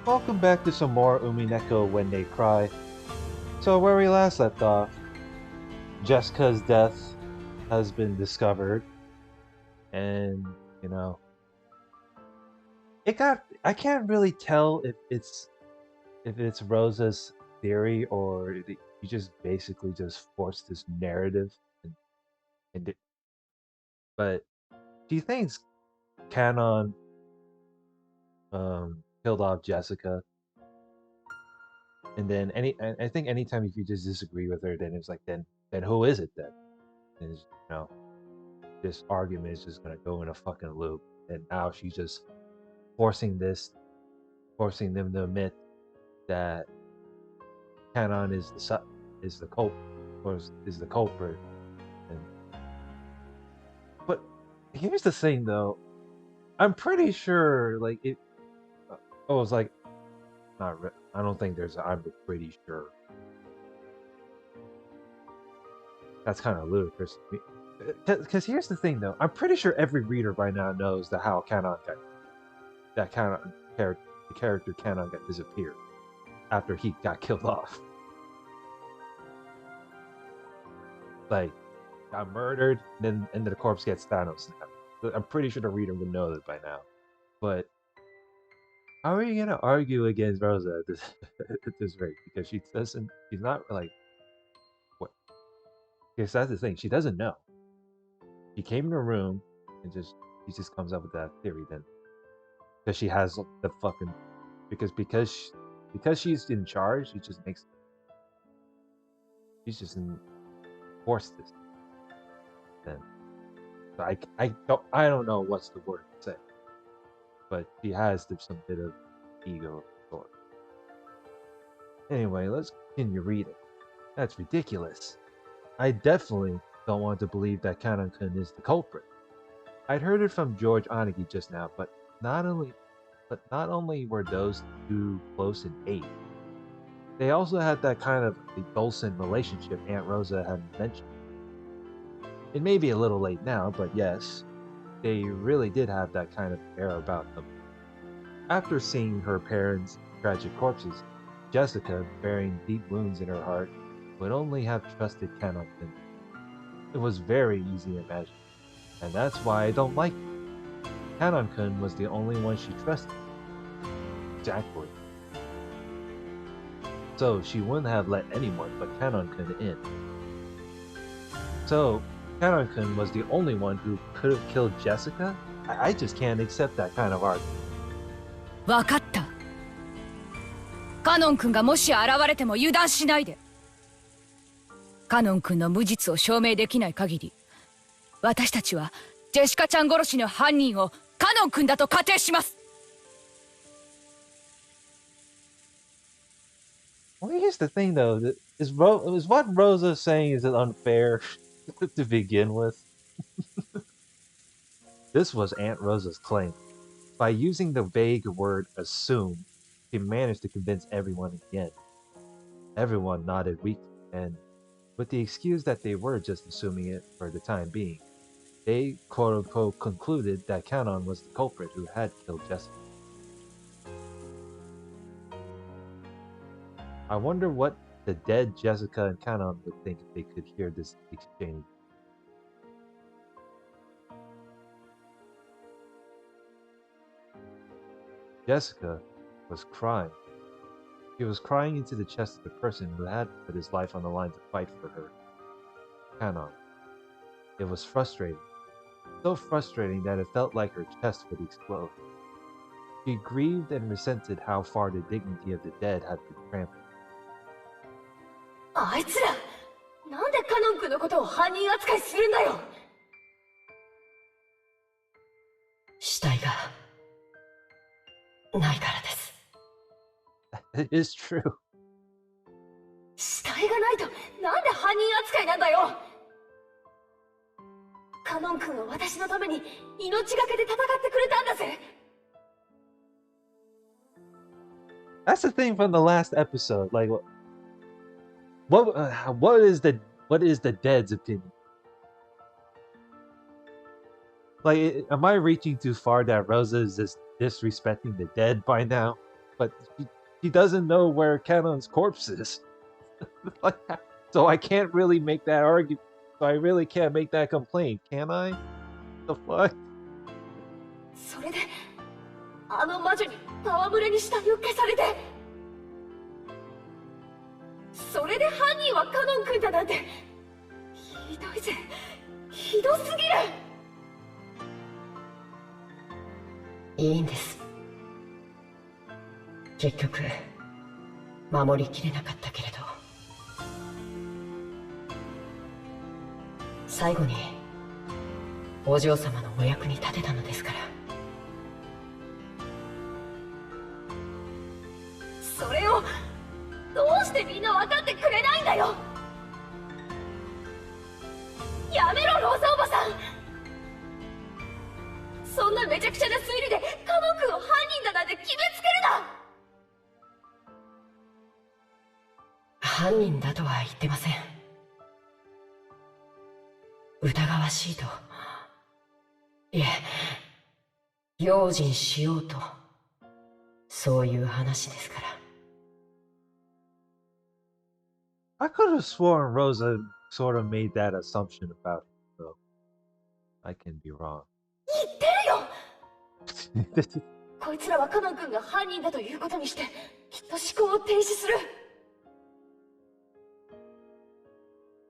Welcome back to some more Umineko When They Cry. So where we last left off, Jessica's death has been discovered, and you know, I can't really tell if it's Rosa's theory or you just basically just forced this narrative and, and it, but do you think Canon killed off Jessica? And then I think anytime if you just disagree with her, then it's like then who is it then? And it's, this argument is just gonna go in a fucking loop. And now she's just forcing forcing them to admit that Canon is the culprit, or is the culprit. And but here's the thing, though. I'm pretty sure, like it. Oh, it's like not. I don't think there's. I'm pretty sure. That's kind of ludicrous to me. Because here's the thing, though. I'm pretty sure every reader by now knows that how Canon got that Canon character, the character Canon got disappeared after he got killed off. Like, got murdered, then the corpse gets Thanos snapped. I'm pretty sure the reader would know that by now. But how are you gonna argue against Rosa at this at this rate? Because she's not like what? Because that's the thing. She doesn't know. She came in the room and she just comes up with that theory then because she has the fucking because she's in charge. She's just enforced this then. So I don't know what's the word to say, but she has some bit of ego sort. Anyway, let's continue reading. That's ridiculous. I definitely don't want to believe that Kanon-kun is the culprit. I'd heard it from George Onegi just now, not only were those two close in age, they also had that kind of the Dulcin relationship Aunt Rosa had mentioned. It may be a little late now, but yes, they really did have that kind of air about them. After seeing her parents' tragic corpses, Jessica, bearing deep wounds in her heart, would only have trusted Kanon-kun. It was very easy to imagine, and that's why I don't like it. Kanon-kun was the only one she trusted. Exactly. So she wouldn't have let anyone but Kanon-kun in. So Kanon-kun was the only one who could have killed Jessica? I just can't accept that kind of argument. わかった。カノン君がもし現れても油断しないで。カノン君の無実を証明できない限り、私たちはジェシカちゃん殺しの犯人をカノン君だと仮定します。Well, here's the thing, though. Is what Rosa saying is it unfair to begin with? This was Aunt Rosa's claim. By using the vague word assume, she managed to convince everyone again. Everyone nodded weakly, and with the excuse that they were just assuming it for the time being, they quote unquote concluded that Canon was the culprit who had killed Jessica. I wonder what the dead Jessica and Canon would think if they could hear this exchange. Jessica was crying. She was crying into the chest of the person who had put his life on the line to fight for her. Canon. It was frustrating. So frustrating that it felt like her chest would explode. She grieved and resented how far the dignity of the dead had been trampled. あいつら、なんでカノン君のことを犯人扱いするんだよ。死体がないからです。It is true. 死体がないとなんで犯人扱いなんだよ。カノン君は私のために命がけで戦ってくれたんだぜ。That's the thing from the last episode. Like, what is the dead's opinion? Like, am I reaching too far that Rosa is just disrespecting the dead by now? but she doesn't know where Kanon's corpse is. Like, so I can't really make that argument. So I really can't make that complaint, can I? The fuck? それであの魔女に戯れに死体を消されて、それで犯人はカノン君だなんて、ひどいぜ、ひどすぎる。いいんです。結局守りきれなかったけれど、最後にお嬢様のお役に立てたのですから。それをどうしてみんな分かってくれないんだよ。やめろローサおばさん。そんなめちゃくちゃな推理でカノン君を犯人だなんて決めつけるな。犯人だとは言ってません。疑わしいと、いえ、用心しようと、そういう話ですから。I could have sworn Rosa sort of made that assumption about him, though. I can be wrong. 言ってるよ。こいつらはカノン君が犯人だということにして、きっと思考を停止する。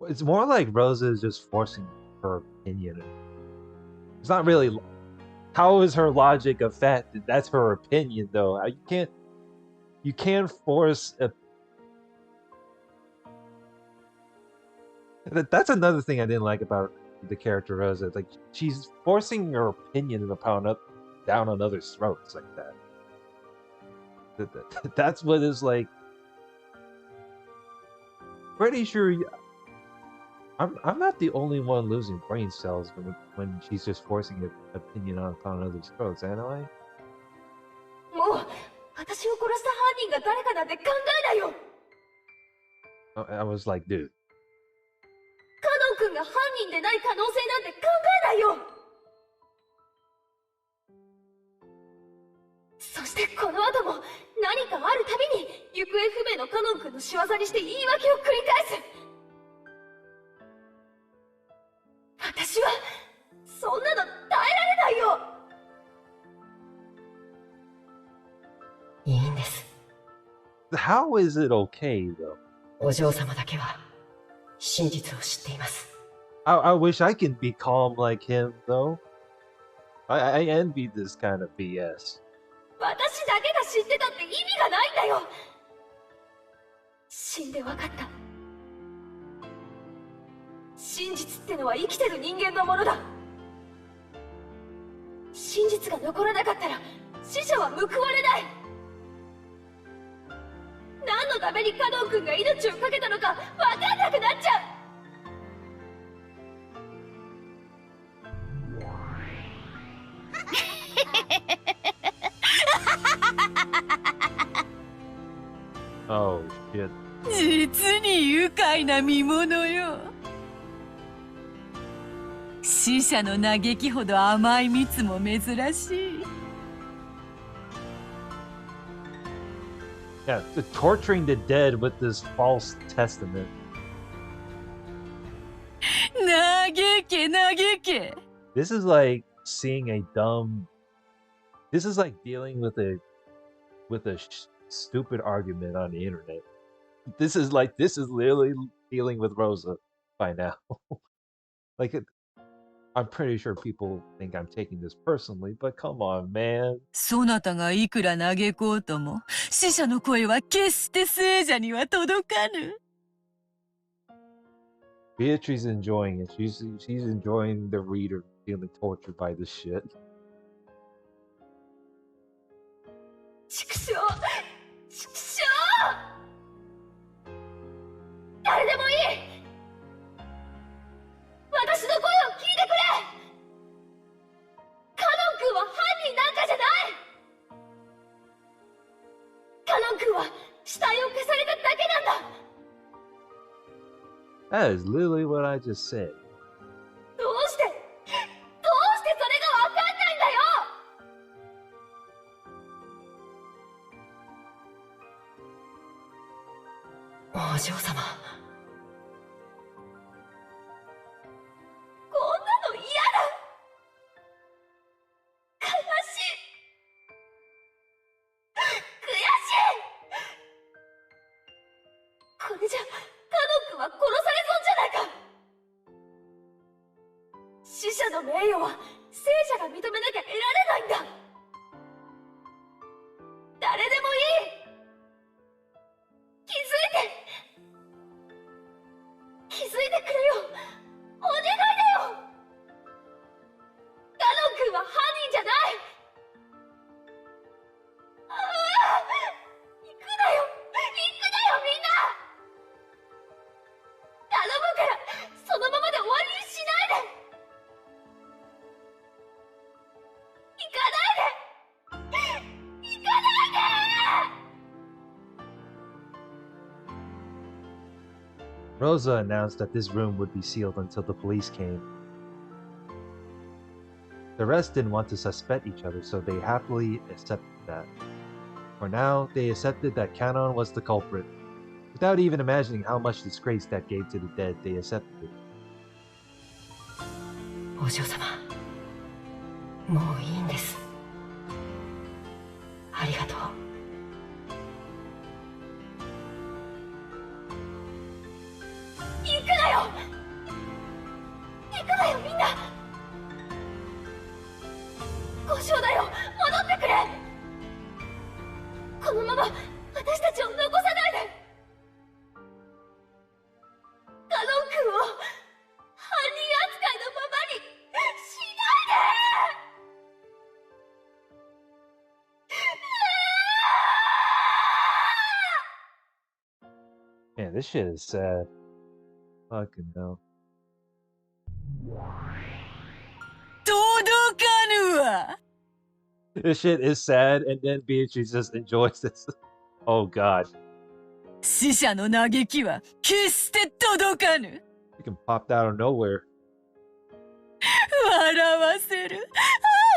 It's more like Rosa is just forcing her opinion. It's not really. How is her logic affected? That's her opinion, though. You can't force a. That's another thing I didn't like about the character Rosa. It's like she's forcing her opinion down on others' throats like that. That's what is like. Pretty sure. I'm not the only one losing brain cells when she's just forcing an opinion upon others' throats, am I? もう私を殺した犯人が誰かなんて考えないよ。I was like, dude. カノン君が犯人でない可能性なんて考えないよ。そしてこの後も何かあるたびに行方不明のカノン君の仕業にして言い訳を繰り返す。私はそんなの耐えられないよ。いいんです。How is it okay, though? お嬢様だけは真実を知っています。I wish I could be calm like him, though. I envy this kind of BS. 私だけが知ってたって意味がないんだよ。死んで分かった。真実ってのは生きてる人間のものだ。真実が残らなかったら死者は報われない。何のためにカノン君が命を懸けたのか分かんなくなっちゃう。Oh, shit. 実に愉快な見物よ。死者の嘆きほど甘い蜜も珍しい。Yeah, torturing the dead with this false testament. 嘆け嘆け。 This is like seeing a dumb. This is like dealing with a stupid argument on the internet. This is literally dealing with Rosa by now. I'm pretty sure people think I'm taking this personally, but come on, man. そなたがいくら嘆こうとも、死者の声は決して聖者には届かぬ。Beatrice is enjoying it. She's enjoying the reader feeling tortured by this shit. 畜生！畜生！誰でもいい！私の声を聞いてくれ！カノン君は犯人なんかじゃない！カノン君は死体を消されただけなんだ！ That is literally what I just said. どうしてそれがわかんないんだよ！お嬢様。こんなの嫌だ。悲しい。悔しい。これじゃカノン君は殺されそうじゃないか。死者の名誉は聖者が認めなきゃ得られないんだ。誰でもいい。気づいてくれよ。お願いだよ。カノン君は犯人じゃない。ああ、行くなよみんな。頼むからそのままで終わりにしないで。行かないで。行かないで。Rosa announced that this room would be sealed until the police came. The rest didn't want to suspect each other, so they happily accepted that. For now, they accepted that Canon was the culprit. Without even imagining how much disgrace that gave to the dead, they accepted it. お嬢様、もういいんです。ありがとう。行くなよみんな。交渉だよ、戻ってくれ。このまま私たちを残さないで。カノン君を犯人扱いのままにしないで。Man, this shit is sad. Fucking hell. 届かぬわ。 This shit is sad, and then Beatrice just enjoys this. Oh god. 死者の嘆きは決して届かぬ。 You can pop out of nowhere. 笑わせる。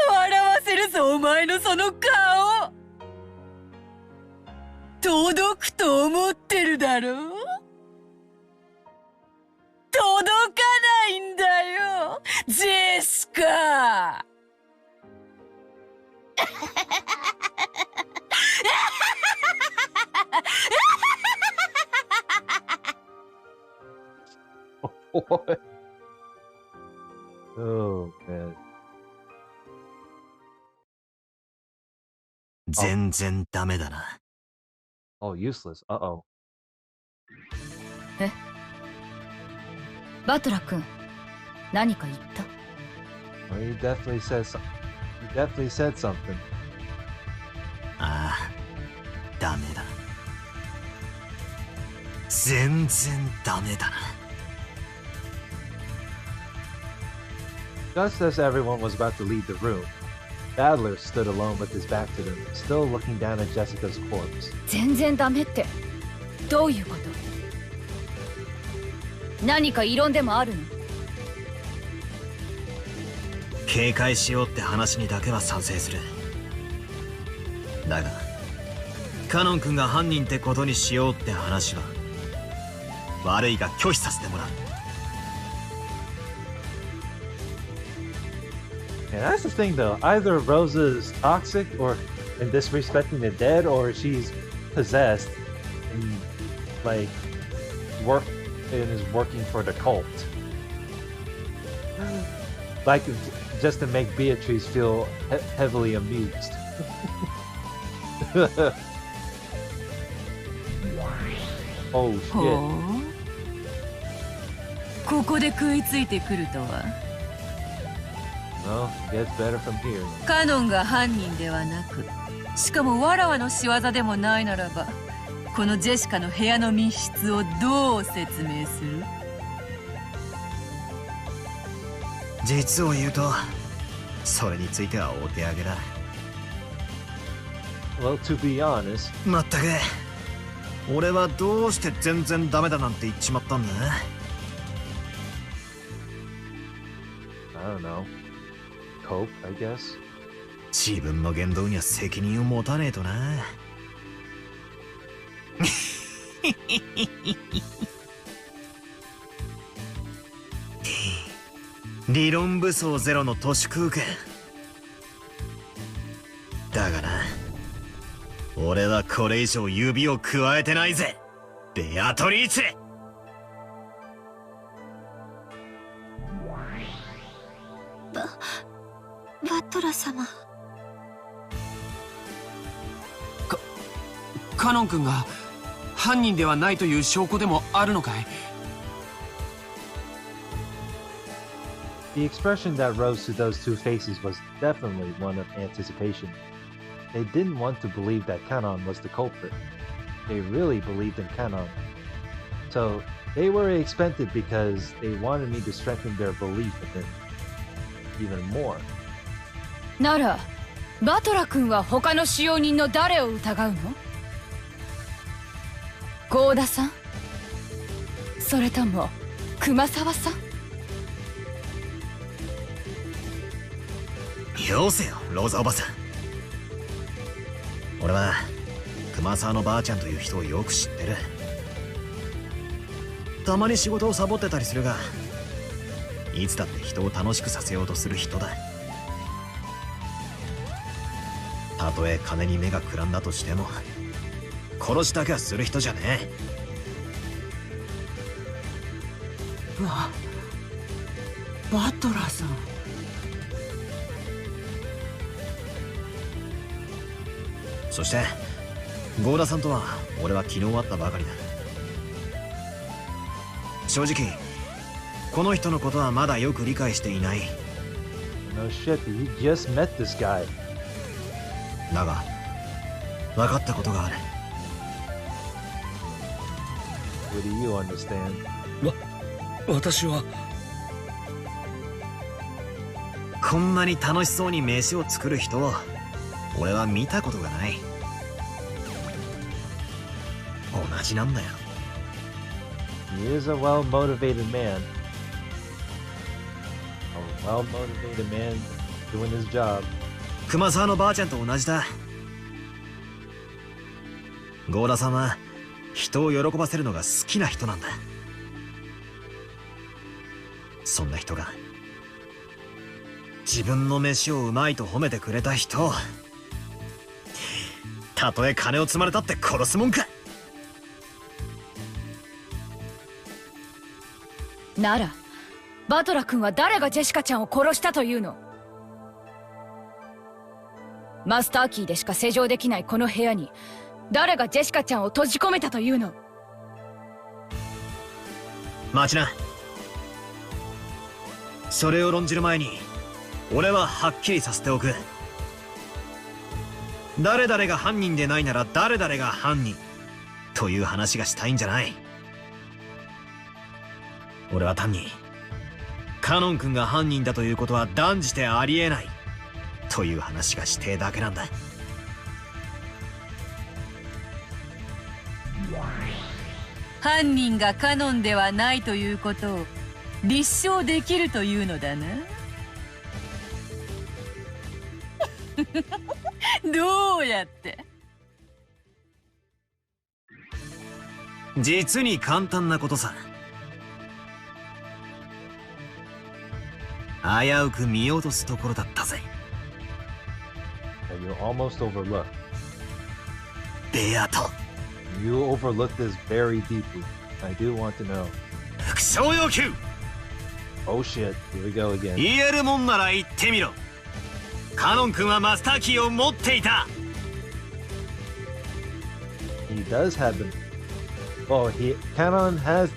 笑わせるぞ、お前のその顔。届くと思ってるだろう。届かないんだよ、ジェシカ。What? Oh man. 全然ダメだな。Oh, useless. Uh-oh. え、バトラ君、何か言った？ Well, you definitely said something. You definitely said something. ああ、ダメだ。全然ダメだな。Just as everyone was about to leave the room, Badler stood alone with his back to them, still looking down at Jessica's corpse. 全然ダメってどういうこと？何か異論でもあるの？警戒しようって話にだけは賛成する。だがカノン君が犯人ってことにしようって話は悪いが拒否させてもらう。 And that's the thing though, either Rosa is toxic or and disrespecting the dead, or she's possessed and like is working for the cult. Like just to make Beatrice feel heavily amused. Oh shit. ほう、ここで食いついてくるとは。 Well, it gets better from here. カノンが犯人ではなく、しかもわらわの仕業でもないならば、このジェシカの部屋の密室をどう説明する？実を言うとそれについてはお手上げだ。 Well, to be honest, まったく俺はどうして全然ダメだなんて言っちまったんだ。 I don't know. Cope, I guess. 自分の言動には責任を持たねえとな。理論武装ゼロの都市空間だがな、俺はこれ以上指を加えてないぜ、ベアトリーチェ。バトラ様。カノン君が犯人ではないという証拠でもあるのかい？ The expression that rose to those two faces was definitely one of anticipation. They didn't want to believe that Kanon was the culprit. They really believed in Kanon. So they were expected because they wanted me to strengthen their belief in him even more. ならバトラ君は他の使用人の誰を疑うの？郷田さん、それとも熊沢さん？よせよ、ローザおばさん。俺は熊沢のばあちゃんという人をよく知ってる。たまに仕事をサボってたりするが、いつだって人を楽しくさせようとする人だ。たとえ金に目がくらんだとしても殺しだけはする人じゃねえ。バトラーさん。そして郷田さんとは俺は昨日会ったばかりだ。正直この人のことはまだよく理解していない。 No shit, you just met this guy. だが分かったことがある。 What do you understand? 私はこんなに楽しそうに飯を作る人を俺は見たことがない。同じなんだよ。 He is a well-motivated man. A well-motivated man doing his job. 熊沢のばあちゃんと同じだ。郷田さんは人を喜ばせるのが好きな人なんだ。そんな人が自分の飯をうまいと褒めてくれた人をたとえ金を積まれたって殺すもんか。ならバトラ君は誰がジェシカちゃんを殺したというの？マスターキーでしか施錠できないこの部屋に誰がジェシカちゃんを閉じ込めたというの？待ちな。それを論じる前に俺ははっきりさせておく。誰々が犯人でないなら誰々が犯人という話がしたいんじゃない。俺は単にカノン君が犯人だということは断じてありえないという話がしてだけなんだ。犯人がカノンではないということを立証できるというのだな。どうやって？実に簡単なことさ。危うく見落とすところだったぜ。That you almost overlooked. ベアト。You overlooked this very deeply. I do want to know. 副賞要求。Oh shit, here we go again. 言えるもんなら言ってみろ。カノン君はマスターキーを持っていた。He does have the. Oh, Kanon has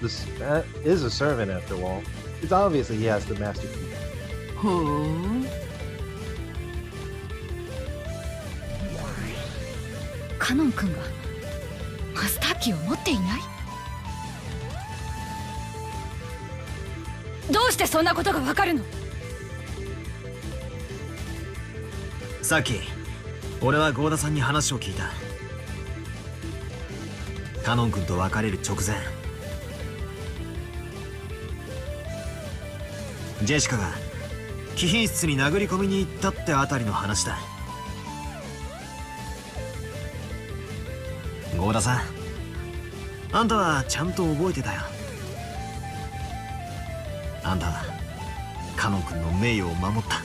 is a servant after all. It's obviously he has the master key. ほう。カノン君がマスターキーを持っていない？どうしてそんなことがわかるの？さっき俺は郷田さんに話を聞いた。カノン君と別れる直前、ジェシカが貴賓室に殴り込みに行ったってあたりの話だ。郷田さん、あんたはちゃんと覚えてたよ。あんたはカノン君の名誉を守った。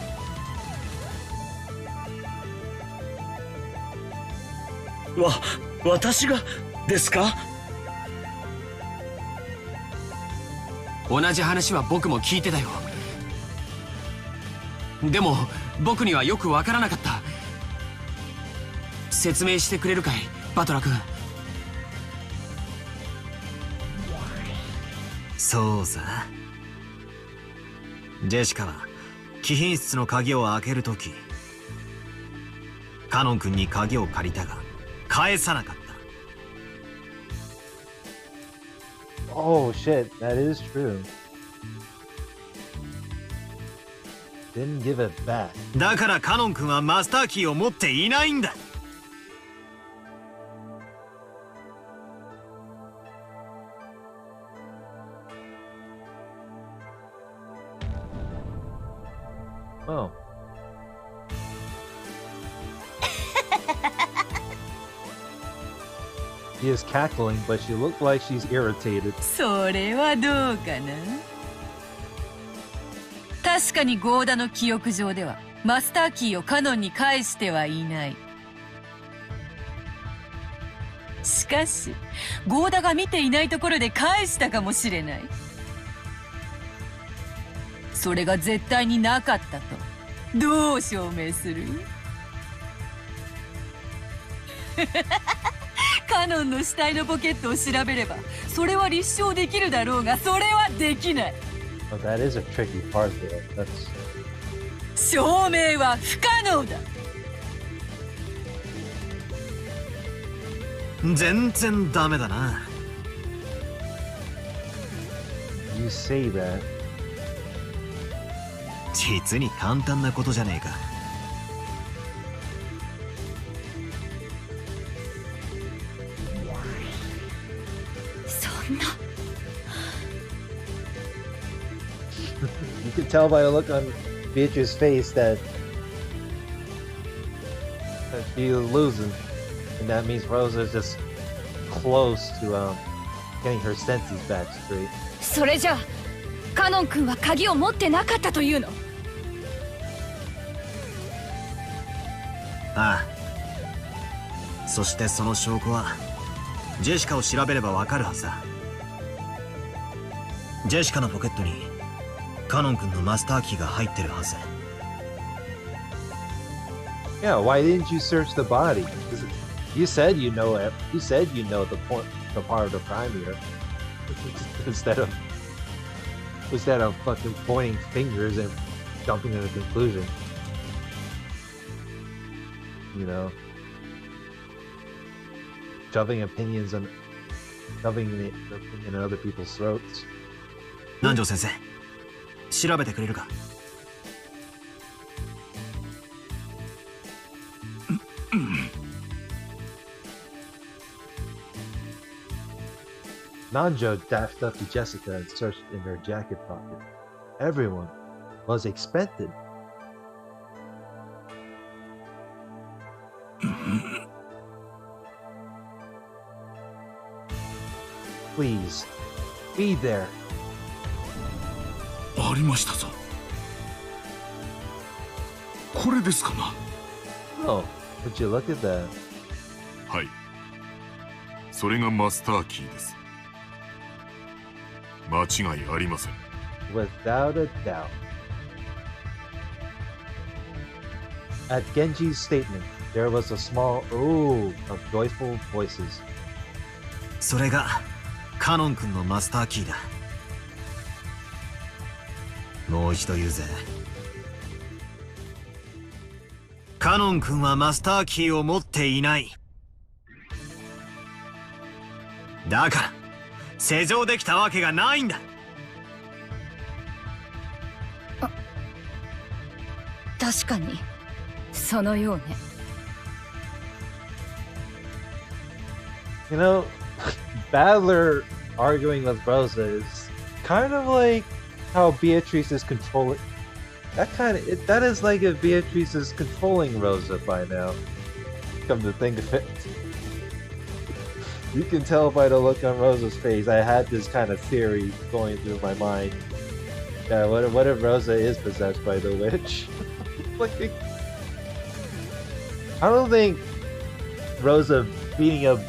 私がですか？同じ話は僕も聞いてたよ。でも僕にはよくわからなかった。説明してくれるかい、バトラ君。そうさ。ジェシカは貴賓室の鍵を開けるとき、カノン君に鍵を借りたが返さなかった。Oh shit, that is true. Didn't give it back. だからカノン君はマスターキーを持っていないんだ。Oh. She is cackling, but she looked like she's irritated. それはどうかな。確かにゴーダの記憶上ではマスターキーをカノンに返してはいない。しかしゴーダが見ていないところで返したかもしれない。それが絶対になかったとどう証明する？カノンの死体のポケットを調べればそれは立証できるだろうが、それはできない。Oh, that is a tricky part though. That's... 証明は不可能だ。全然ダメだな。You say that. 実に簡単なことじゃねえか。そんな。You can tell by the look on Beatrice's face that she is losing, and that means Rosa is just close to getting her senses back straight. それじゃあカノン君は鍵を持ってなかったというの？ああ。そしてその証拠はジェシカを調べればわかるはずだ。ジェシカのポケットにカノン君のマスターキーが入ってるはず。Yeah, why didn't you search the body? You said you know it. You said you know the part of the crime here. instead of fucking pointing fingers and jumping to the conclusion. You know, shoving the opinion in other people's throats. 南條先生、調べてくれるか。Nanjo dashed up to Jessica and searched in her jacket pocket. Everyone was expected. Please, be there. ありましたぞ。これですかな。Oh, would you look at that? はい。それがマスターキーです。間違いありません。Without a doubt. At Genji's statement, there was a small ooh of joyful voices. それがカノン君のマスターキーだ。もう一度言うぜ。カノン君はマスターキーを持っていない。だから施錠できたわけがないんだ。確かにそのようね。You know, Battler arguing with Rosa is kind of like how Beatrice is controlling. That is like if Beatrice is controlling Rosa by now. Come to think of it. You can tell by the look on Rosa's face. I had this kind of theory going through my mind. Yeah, what if Rosa is possessed by the witch? Like, I don't think Rosa beating up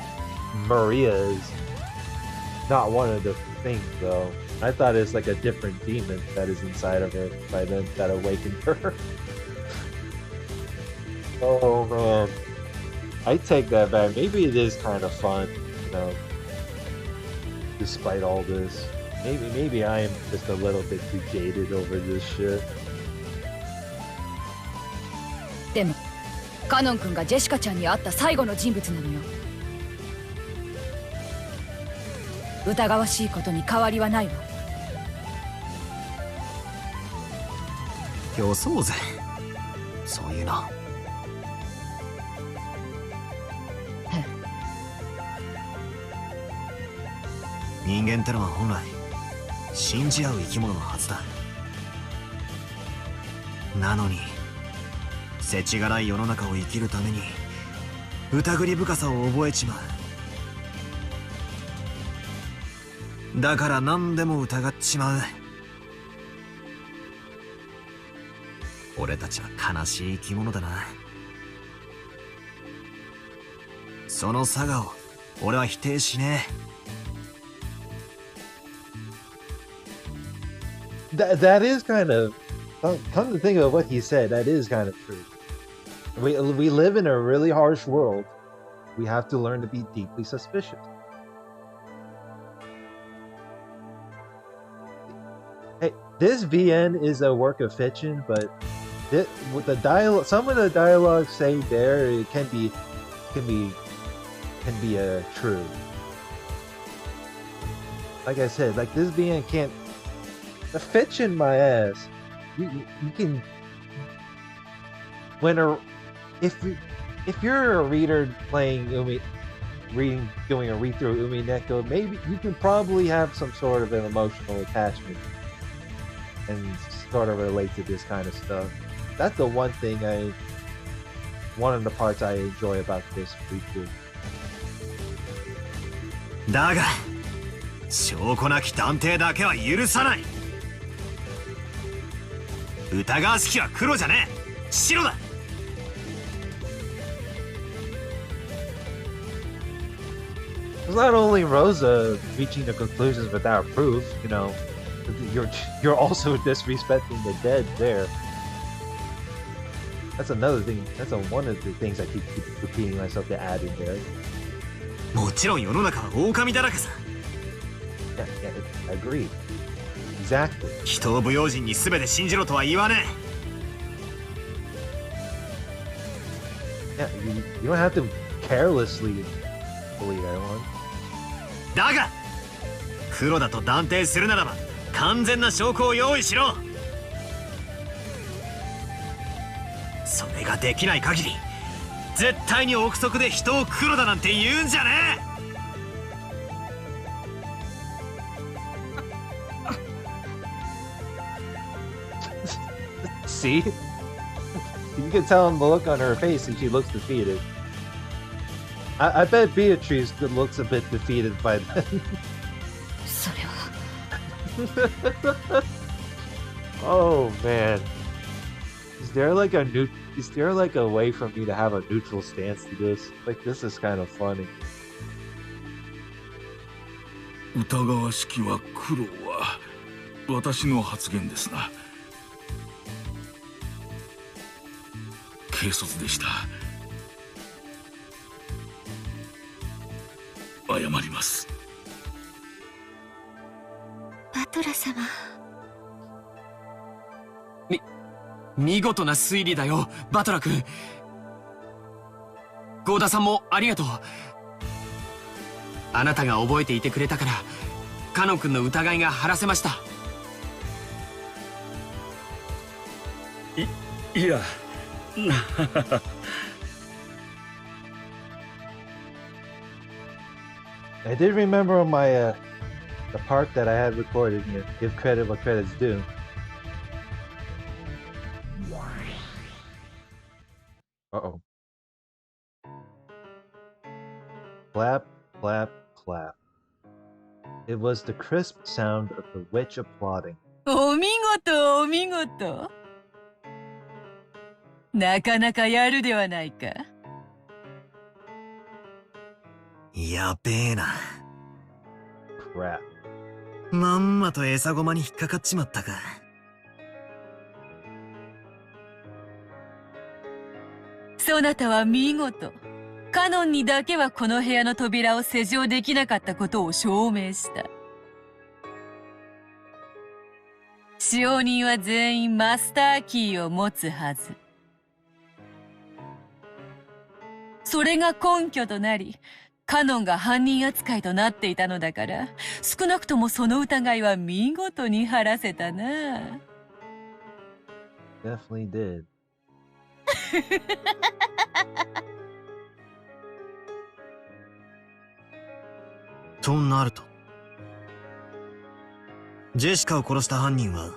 Maria is not one of the things, though. I thought it's like a different demon that is inside of her by then that awakened her. Oh man, I take that back. Maybe it is kind of fun, you know, despite all this. Maybe I am just a little bit too jaded over this shit. でもカノン君がジェシカちゃんに会った最後の人物なのよ。疑わしいことに変わりはないわ。予想ぜ。そういうの。人間ってのは本来信じ合う生き物のはずだ。なのに世知辛い世の中を生きるために疑り深さを覚えちまう。だから何でも疑っちまう。俺たちは悲しい生き物だな。その差がを俺は否定しねえ。That is kind of, come to think of what he said, that is kind of true. We live in a really harsh world. We have to learn to be deeply suspicious. Hey, this VN is a work of fiction, but with the dialogue, some of the dialogue say there, it can be true. Like I said, like this VN can't. The fiction, my ass. You can if you're a reader playing doing a read through Umineko, maybe you can probably have some sort of an emotional attachment and sort of relate to this kind of stuff. That's the one of the parts I enjoy about this read through. だが証拠なき断定だけは許さない。疑わしきは黒じゃねえ、白だ。It's not only Rosa reaching the conclusions without proof, you know, you're also disrespecting the dead there. That's another thing. That's one of the things I keep repeating myself to add in there. もちろん世の中は狼だらけさ。Yeah, I agree. Exactly. 人を不用心に全て信じろとは言わねえ。Yeah, you don't have to carelessly believe everyone. だが黒だと断定するならば完全な証拠を用意しろ。それができない限り絶対に憶測で人を黒だなんて言うんじゃねえ。See? You can tell in the look on her face and she looks defeated. I bet Beatrice looks a bit defeated by then. それは Oh man. Is there like a way for me to have a neutral stance to this? Like this is kind of funny. 疑わしきは黒は私の発言ですな。軽率でした。謝ります。バトラ様。見事な推理だよ、バトラ君。ゴーダさんもありがとう。あなたが覚えていてくれたからカノン君の疑いが晴らせました。いやI did remember on my the part that I had recorded. Give credit what credit's due. Uh-oh. clap, clap. It was the crisp sound of the witch applauding. お見事お見事。なかなかやるではないか。やべえな。Crap. まんまと餌ごまに引っかかっちまったか。そなたは見事。カノンにだけはこの部屋の扉を施錠できなかったことを証明した。使用人は全員マスターキーを持つはず。それが根拠となり、カノンが犯人扱いとなっていたのだから、少なくともその疑いは見事に晴らせたな。Definitely did. となると、ジェシカを殺した犯人は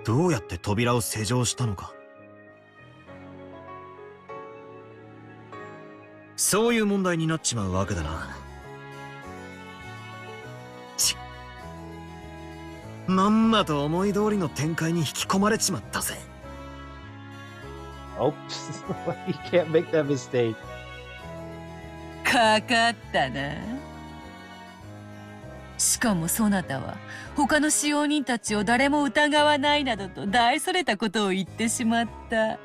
どうやって扉を施錠したのか。そういう問題になっちまうわけだな。まんまと思い通りの展開に引き込まれちまったぜ。Oh, you can't make that mistake. かかったな。しかもそなたは他の使用人たちを誰も疑わないなどと大それたことを言ってしまった。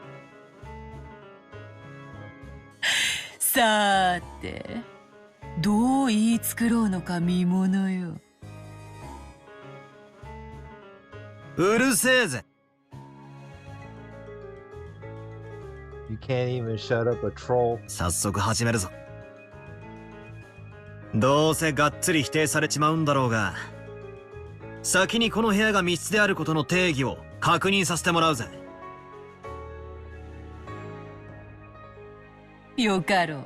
さーて、どう言い繕うのか見ものよ。うるせえぜ。You can't even shut up a troll. 早速始めるぞ。どうせがっつり否定されちまうんだろうが、先にこの部屋が密室であることの定義を確認させてもらうぜ。よかろ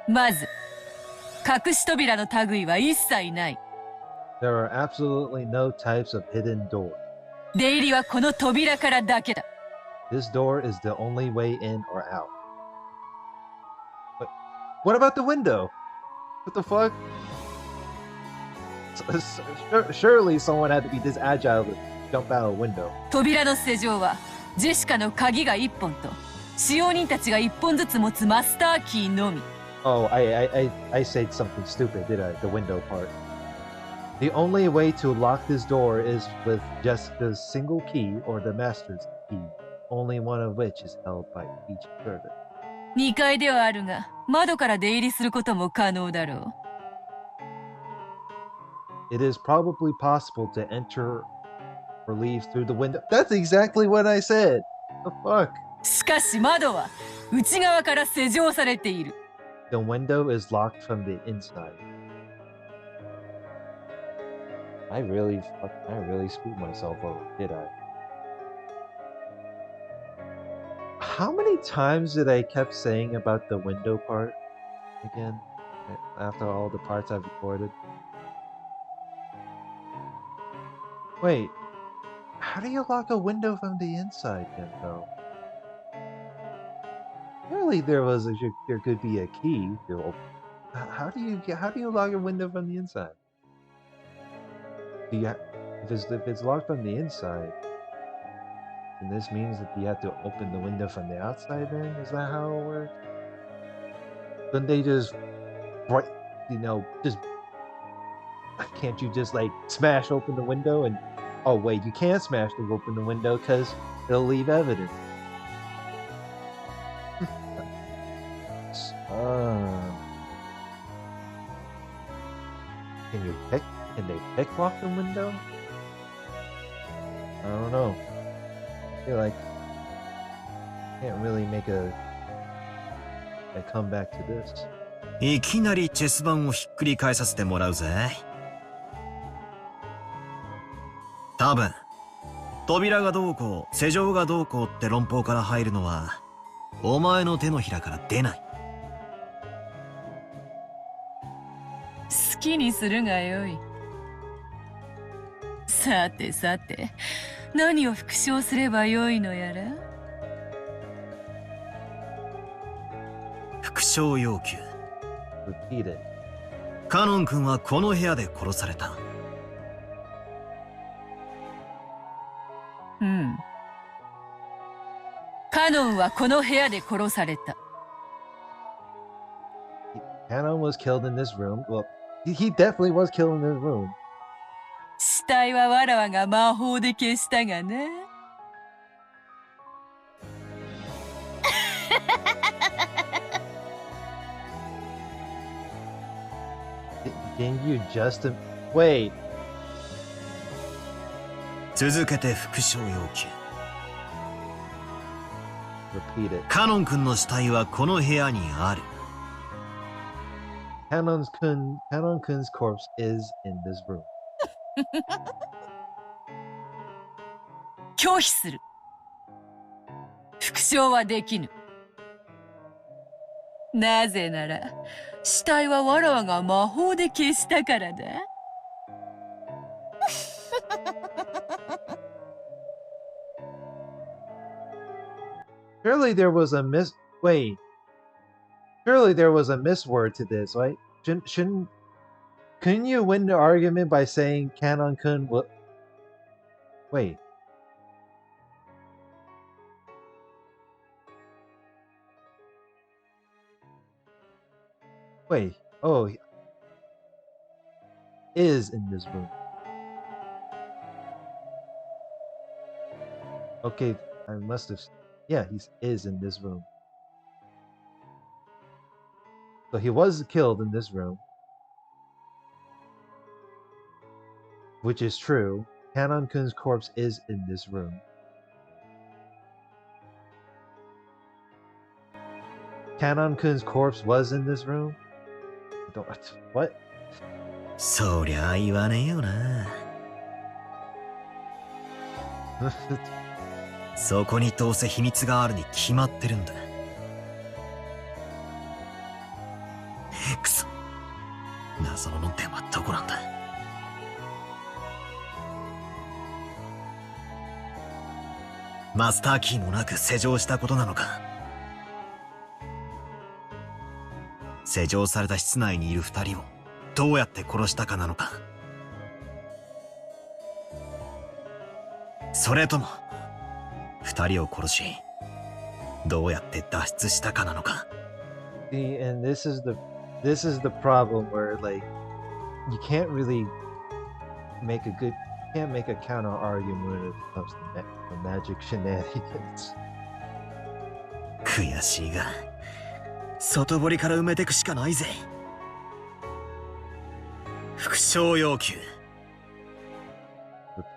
う。まず、隠し扉の類は一切ない。There are absolutely no types of hidden door. 出入りはこの扉からだけだ。This door is the only way in or out. But what about the window? What the fuck? Surely someone had to be this agile to jump out a window. 扉の施錠はジェシカの鍵が1本と使用人たちが1本ずつ持つマスターキーのみ。Oh, I said something stupid, did I? The window part. The only way to lock this door is with Jessica's single key or the master's key, only one of which is held by each servant. 2階ではあるが、窓から出入りすることも可能だろう。It is probably possible to enter or leave through the window. That's exactly what I said. The fuck? しかし窓は内側から施錠されている。The window is locked from the inside. I really screwed myself over, did I? How many times did I kept saying about the window part again after all the parts I've recorded? Wait, how do you lock a window from the inside, Gento? Surely there could be a key to open. How do you lock a window from the inside? If it's locked from the inside, then this means that you have to open the window from the outside. Then is that how it works? Couldn't they just, can't you just like smash open the window and oh wait, you can't smash open the window because it'll leave evidence. Can they pick lock the window? I don't know. I feel like I can't really make a comeback to this. いきなりチェス盤をひっくり返させてもらうぜ。多分、扉がどうこう、施錠がどうこうって論法から入るのは、お前の手のひらから出ない。好きにするがよい。さてさて、何を復唱すればよいのやら。復唱要求。Repeat it. カノン君はこの部屋で殺された。うん。カノンはこの部屋で殺された。Canon was killed in this room. Well, he definitely was killed in this room. 死体はわらわが魔法で消したがね。Didn't you just... Wait. 続けて復唱要求。Repeat it. カノン君の死体はこの部屋にある。Canon-kun's corpse is in this room. 拒否する。復唱はできぬ。なぜなら、死体はわらわが魔法で消したからだ。Surely there was a Wait. Surely there was a misword to this, right? Couldn't you win the argument by saying Canon-kun will... Wait. Wait. Oh. Is in this room. Okay, I must have... Yeah, he is in this room. So he was killed in this room. Which is true. Canon-kun's corpse is in this room. Canon-kun's corpse was in this room? I don't... What? そりゃ言わねえよな。そこにどうせ秘密があるに決まってるんだ。くそ。謎の論点はどこなんだ。マスターキーもなく施錠したことなのか。施錠された室内にいる二人をどうやって殺したかなのか。それとも二人を殺しどうやって脱出したかなのか。 See, and this is the problem where like you can't really make a counter argument when it comes to magic shenanigans. 悔しいが外堀から埋めてくしかないぜ。復唱要求。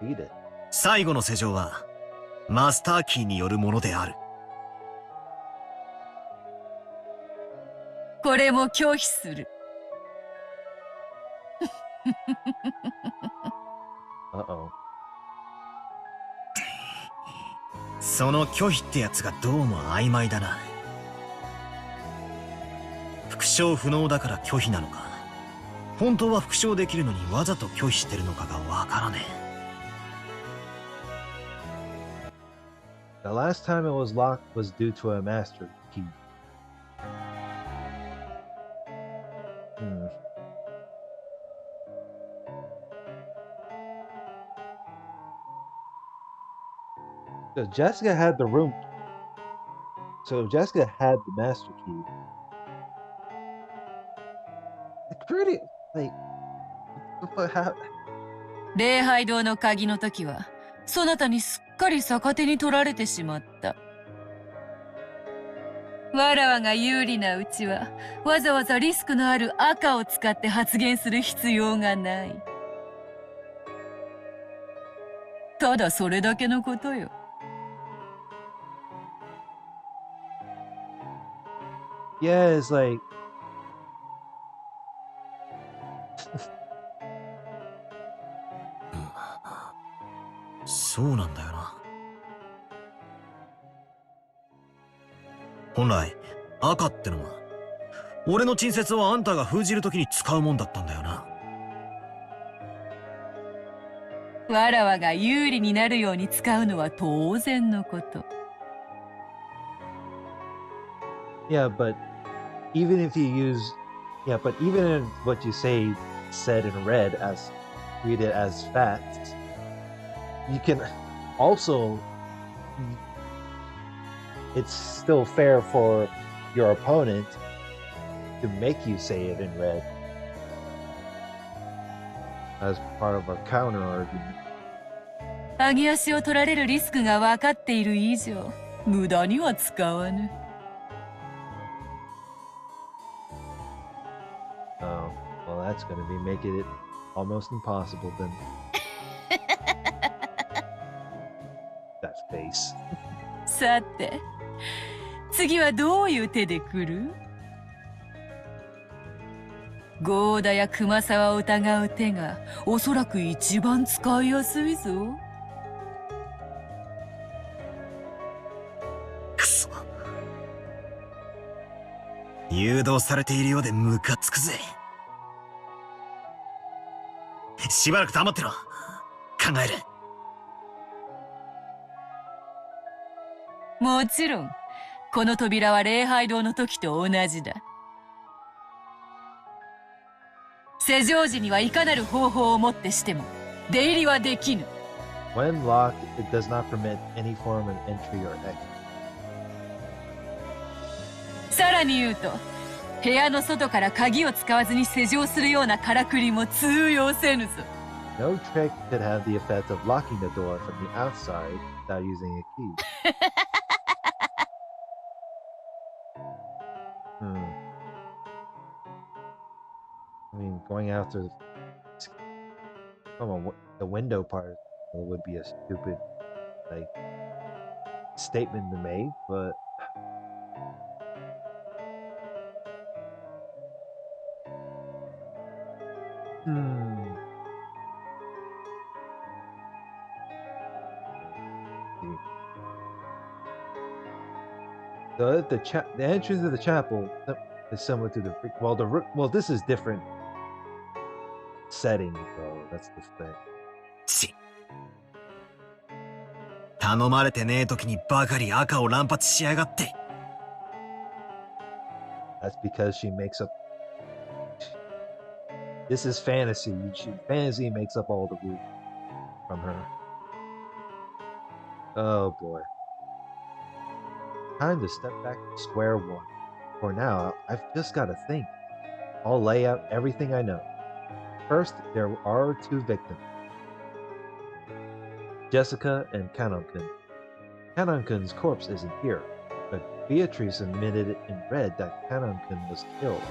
Repeat it. 最後の施錠はマスターキーによるものである。これも拒否する。Uh-oh. その拒否ってやつがどうも曖昧だな。復唱不能だから拒否なのか、本当は復唱できるのにわざと拒否してるのかがわからねえ。The last time it was locked was due to a master key. So Jessica had the room. So Jessica had the master key. Pretty like what happened? 礼拝堂の鍵の時はそなたにすっかり逆手に取られてしまった。わらわが有利なうちはわざわざリスクのある赤を使って発言する必要がない。ただそれだけのことよ。Yeah, it's likeそうなんだよな。本来赤ってのは俺の陳説をあんたが封じるときに使うもんだったんだよな。わらわが有利になるように使うのは当然のこと。yeah, but even if you use Yeah, but even in what you say said in red as read it as facts, you can also it's still fair for your opponent to make you say it in red as part of a counter argument. 上げ足を取られるリスクが分かっている以上、無駄には使わぬ。Oh, well, that's going to be making it almost impossible then. That face. さて、次はどういう手で来る？ゴーダや熊沢を疑う手がおそらく一番使いやすいぞ。くそ。誘導されているようでムカつくぜ。しばらく黙ってろ。考える。もちろん、この扉は礼拝堂の時と同じだ。施錠時にはいかなる方法をもってしても出入りはできぬ。When locked, it does not permit any form of entry or exit. さらに言うと、部屋の外から鍵を使わずに施錠するようなからくりも通用せぬぞ。No trick could have the effect of locking the door from the outside without using a key. I mean, going after the window part would be a stupid, like, statement to make, but the entrance of the chapel is similar to the this is different setting though. That's the thing. し。頼まれてねえ時にばかり赤を乱発しやがって。That's because she makes up. This is fantasy. Fantasy makes up all the rules from her. Oh boy. Time to step back to square one. For now, I've just got to think. I'll lay out everything I know. First, there are two victims. Jessica and Kanon-kun. Kanon-kun's corpse isn't here, but Beatrice admitted in red that Kanon-kun was killed.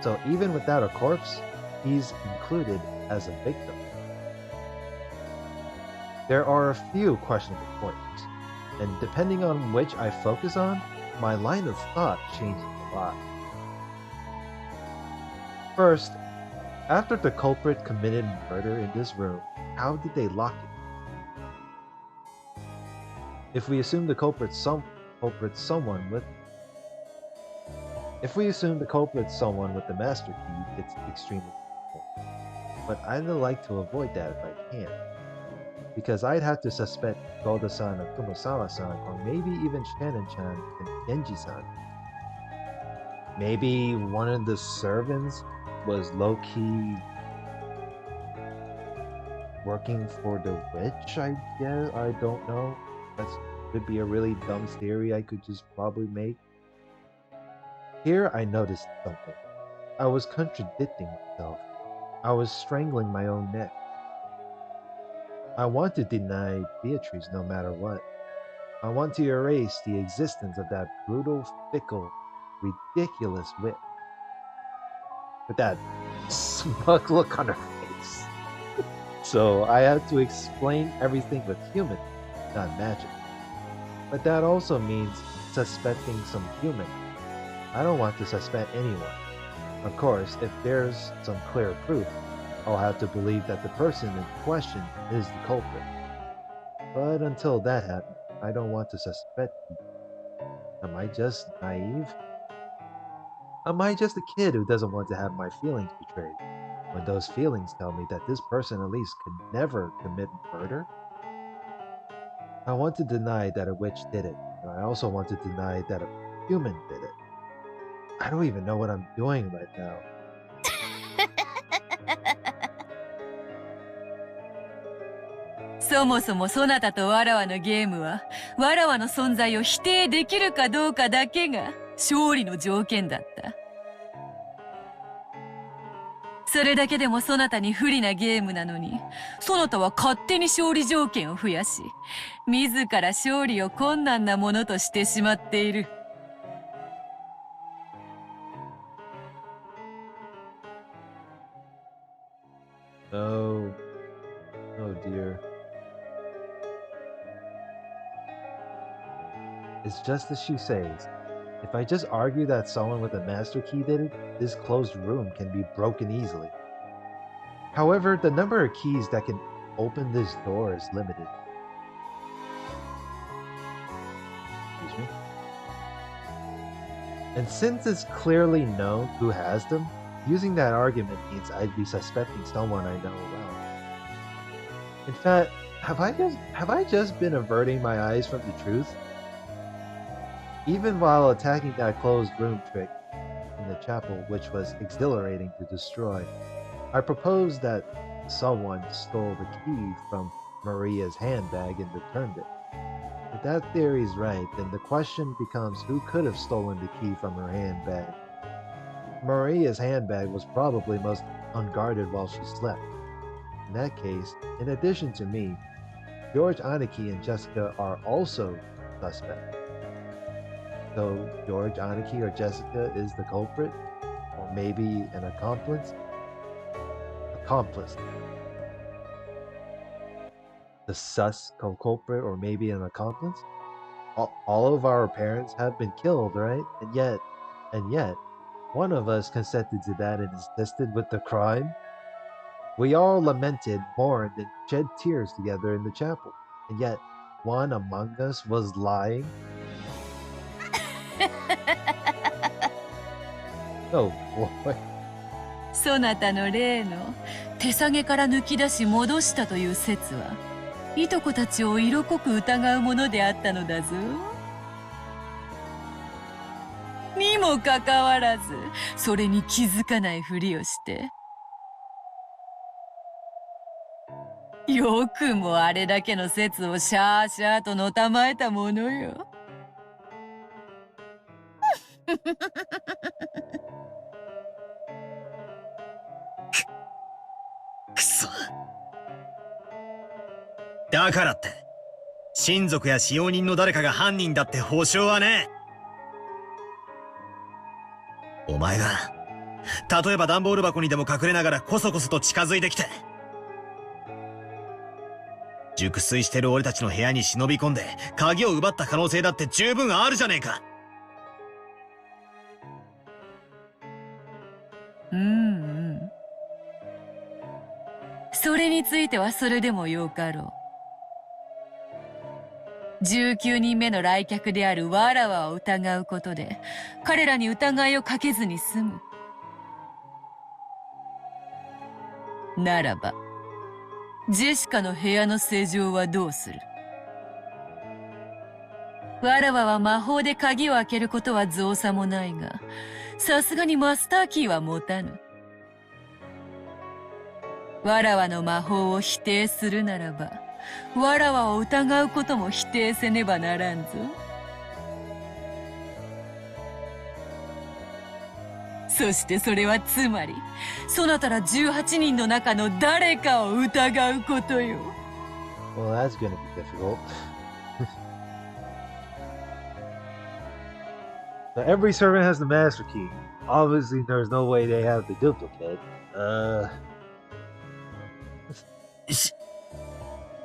So even without a corpse, he's included as a victim. There are a few questionable points, and depending on which I focus on, my line of thought changes a lot. First, after the culprit committed murder in this room, how did they lock it? If we assume the culprit's someone with the master key, it's extremely difficult. But I'd like to avoid that if I can. Because I'd have to suspect Golda-san and Kumasawa-san, or maybe even Shannon-chan and Genji-san. Maybe one of the servants was low-key working for the witch, I guess? I don't know. That could be a really dumb theory I could just probably make. Here I noticed something. I was contradicting myself. I was strangling my own neck. I want to deny Beatrice no matter what. I want to erase the existence of that brutal, fickle, ridiculous witch. With that smug look on her face. So I have to explain everything with human, not magic. But that also means suspecting some human. I don't want to suspect anyone. Of course, if there's some clear proof, I'll have to believe that the person in question is the culprit. But until that happens, I don't want to suspect people. Am I just naive? Am I just a kid who doesn't want to have my feelings betrayed, when those feelings tell me that this person at least could never commit murder? I want to deny that a witch did it, and I also want to deny that a human did it. I don't even know what I'm doing right now. そもそもそなたとわらわのゲームは、わらわの存在を否定できるかどうかだけが勝利の条件だった。それだけでもそなたに不利なゲームなのに、そなたは勝手に勝利条件を増やし、自ら勝利を困難なものとしてしまっている。Oh, oh dear. It's just as she says. If I just argue that someone with a master key did it, this closed room can be broken easily. However, the number of keys that can open this door is limited. Excuse me. And since it's clearly known who has them, using that argument means I'd be suspecting someone I know well. In fact, have I just been averting my eyes from the truth? Even while attacking that closed room trick in the chapel, which was exhilarating to destroy, I proposed that someone stole the key from Maria's handbag and returned it. If that theory is right, then the question becomes who could have stolen the key from her handbag. Maria's handbag was probably most unguarded while she slept. In that case, in addition to me, George Aniki and Jessica are also suspect. So George Aniki or Jessica is the culprit? Or maybe an accomplice? The sus culprit or maybe an accomplice? All of our parents have been killed, right? And yet, one of us consented to that and assisted with the crime. We all lamented, mourned, and shed tears together in the chapel. And yet, one among us was lying? Oh boy. そなたの例の手提げから抜き出し戻したという説は、いとこたちを色濃く疑うものであったのだぞ。にもかかわらず、それに気づかないふりをして。よくもあれだけの説をシャーシャーとのたまえたものよ。くそ。だからって親族や使用人の誰かが犯人だって保証はねえ。お前が例えば段ボール箱にでも隠れながらコソコソと近づいてきて、熟睡してる俺たちの部屋に忍び込んで鍵を奪った可能性だって十分あるじゃねえか。それについてはそれでもよかろう。19人目の来客であるわらわを疑うことで彼らに疑いをかけずに済む。ならばジェシカの部屋の施錠はどうする？わらわは魔法で鍵を開けることは造作もないが、さすがにマスターキーは持たぬ。わらわの魔法を否定するならば、わらわを疑うことも否定せねばならんぞ。そしてそれはつまり、そなたら18人の中の誰かを疑うことよ。Well, that's gonna be difficult. So every servant has the master key. Obviously, there's no way they have the duplicate.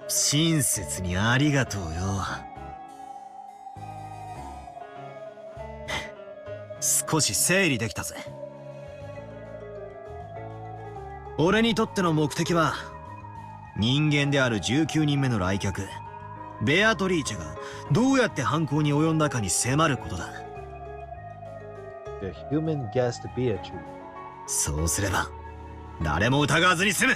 親切にありがとうよ。少し整理できたぜ。俺にとっての目的は人間である19人目の来客ベアトリーチェがどうやって犯行に及んだかに迫ることだ。 The human guest Beatrice. そうすれば誰も疑わずに済む。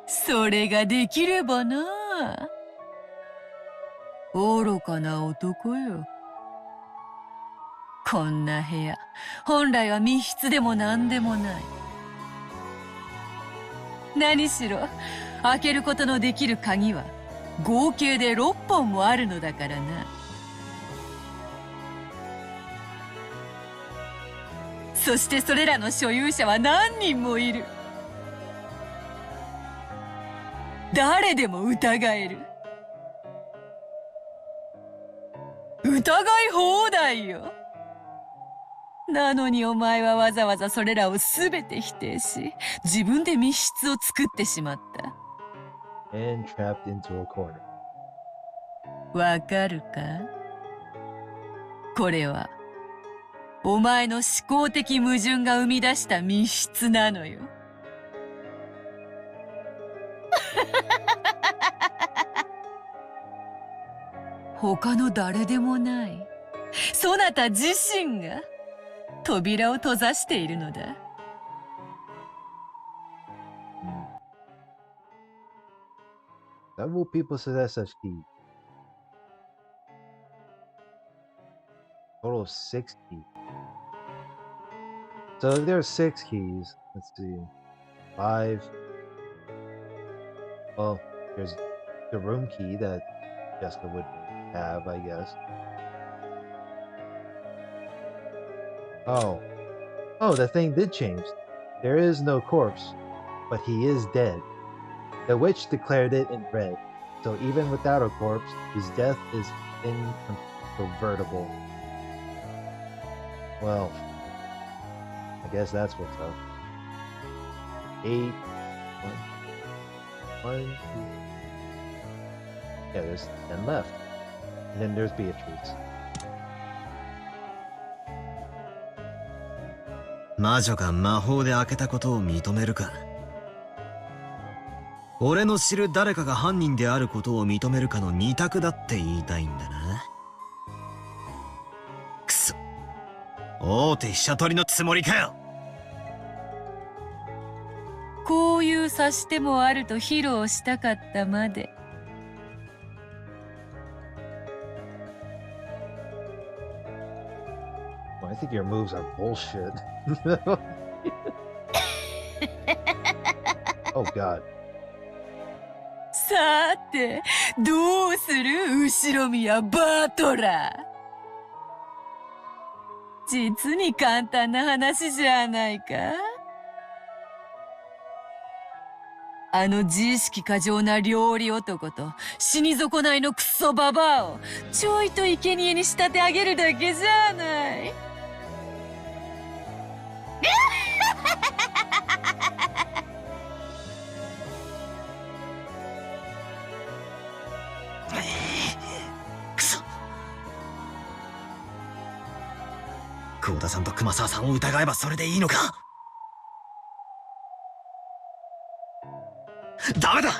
そそれができればな。愚かな男よ。こんな部屋、本来は密室でも何でもない。何しろ、開けることのできる鍵は合計で6本もあるのだからな。そしてそれらの所有者は何人もいる。誰でも疑える。疑い放題よ。なのにお前はわざわざそれらを全て否定し、自分で密室を作ってしまった。And trapped into a corner. わかるか？これはお前の思考的矛盾が生み出した密室なのよ。他の誰でもない、そなた自身が扉を閉ざしているのだ。Several people possess such keys. Total of 6 keys. So if there are 6 keys, let's see. 5. Well, there's the room key that Jessica would have, I guess. Oh. Oh, the thing did change. There is no corpse, but he is dead. The witch declared it in red, so even without a corpse, his death is incontrovertible. Well, I guess that's what's up. 8. 1, 2. Yeah, there's 10 left. And then there's Beatrice. 魔女が魔法で開けたことを認めるか？俺の知る誰かが犯人であることを認めるかの二択だって言いたいんだな。くそ、大手飛車取りのつもりかよ。こういう指し手もあると披露したかったまで。Well, I think your moves are bullshit. Oh god. さて、どうする後ろ宮バトラー。実に簡単な話じゃないか。あの自意識過剰な料理男と死に損ないのクソババアをちょいと生贄に仕立て上げるだけじゃない。くそ。幸田さんと熊沢さんを疑えばそれでいいのか？ダメだ。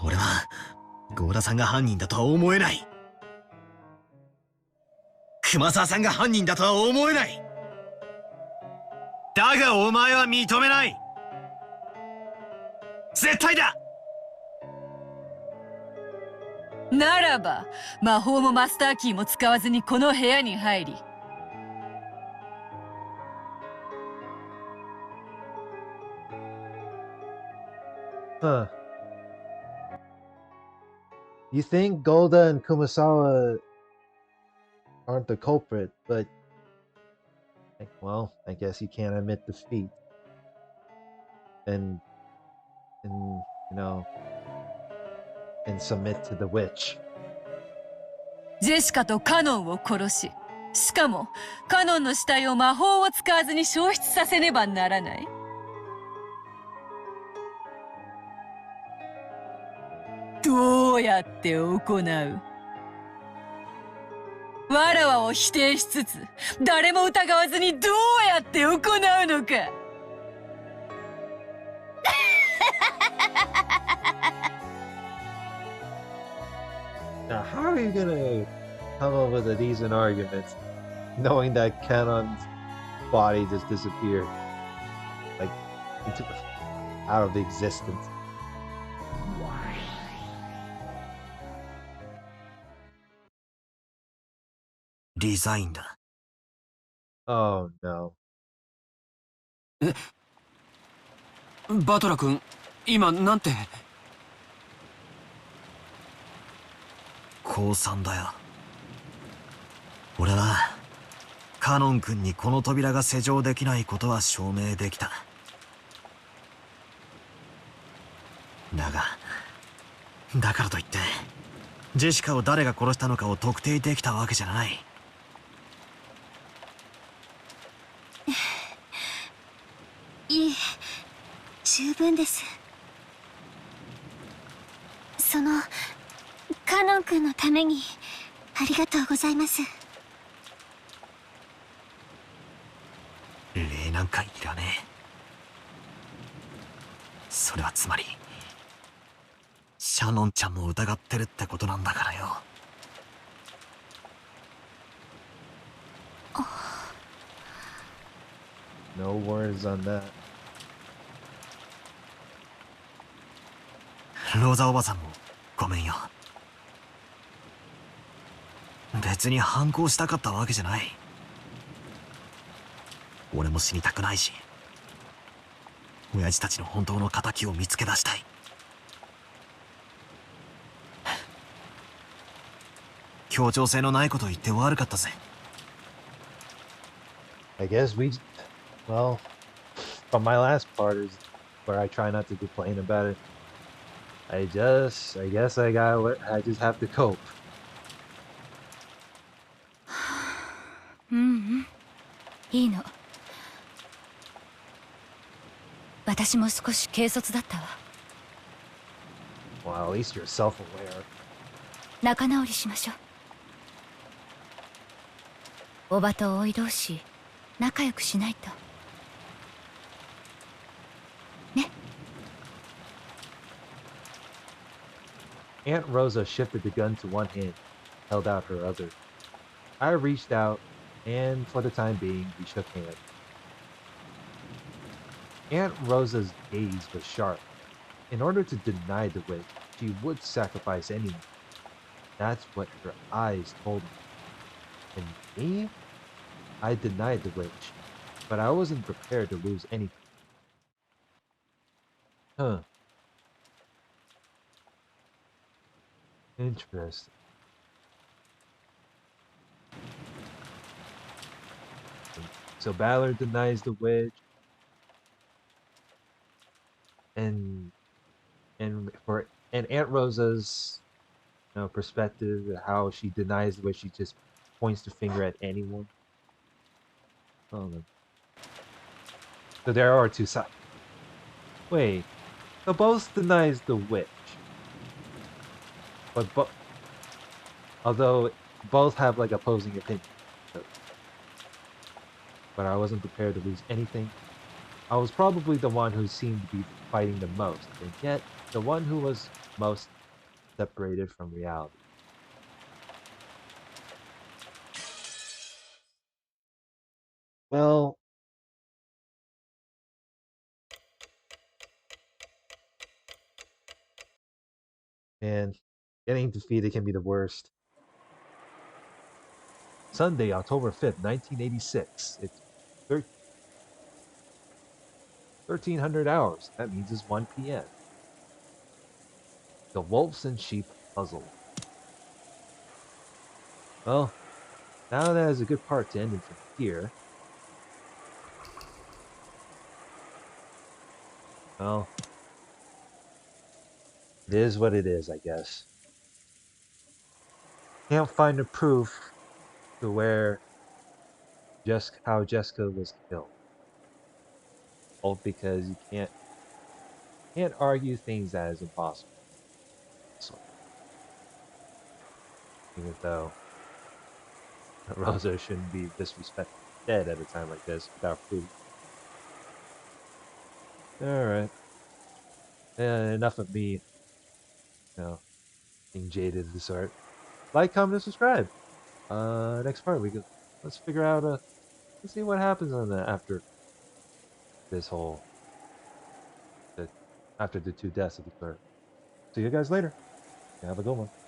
俺は幸田さんが犯人だとは思えない。熊沢さんが犯人だとは思えない。だがお前は認めない。絶対だ。ならば魔法もマスターキーも使わずにこの部屋に入り、Huh. You think Golda and Kumasawa aren't the culprit, but well, I guess you can't admit defeat. And you know, and submit to the witch. ジェシカとカノンを殺し、しかもカノンの死体を魔法を使わずに消失させねばならない。どうやって行う？わらわを否定しつつ、誰も疑わずにどうやって行うのか。Now, how are you gonna come up with a decent argument knowing that Canon's body just disappeared? Like, out of existence. Resign だ。 Oh no. バトラ君、今なんて。降参だよ。俺はカノン君にこの扉が施錠できないことは証明できた。だからといってジェシカを誰が殺したのかを特定できたわけじゃない。いえ、十分です。そのカノン君のためにありがとうございます。礼なんかいらねえ。それはつまりシャノンちゃんも疑ってるってことなんだからよ。No words on that. ローザおばさんもごめんよ。別に反抗したかったわけじゃない。俺も死にたくないし、親父たちの本当の仇を見つけ出したい。協調性のないことを言って悪かったぜ。I guess well, but my last part is where I try not to complain about it. I guess I just have to cope. うんうん、いいの。私も少し軽率だったわ。 Well, at least you're self-aware. 仲直りしましょう。おばとおい同士仲良くしないとね。 Aunt Rosa shifted the gun to one hand, held out her other. I reached out, and for the time being, we shook hands. Aunt Rosa's gaze was sharp. In order to deny the witch, she would sacrifice anyone. That's what her eyes told me. And me? I denied the witch, but I wasn't prepared to lose anything. Huh. Interesting. So Ballard denies the witch, and Aunt Rosa's perspective, how she denies the witch, she just points the finger at anyone. Oh no. So there are two sides. Wait, so both denies the witch, but although both have like opposing opinions. But I wasn't prepared to lose anything. I was probably the one who seemed to be fighting the most, and yet the one who was most separated from reality. Well, man, getting defeated can be the worst. Sunday, October 5th, 1986. It's 1300 hours. That means it's 1 p.m. The wolves and sheep puzzle. Well, now that is a good part to end it from here. Well, it is what it is, I guess. Can't find the proof to where how Jessica was killed. All because you can't argue things that is impossible. So, even though Rosa shouldn't be disrespected dead at a time like this without proof. Alright. Enough of me, being jaded at this art. Like, comment, and subscribe. Next part let's figure out let's see what happens on that after this whole after the two deaths of the clerk. See you guys later. Have a good one.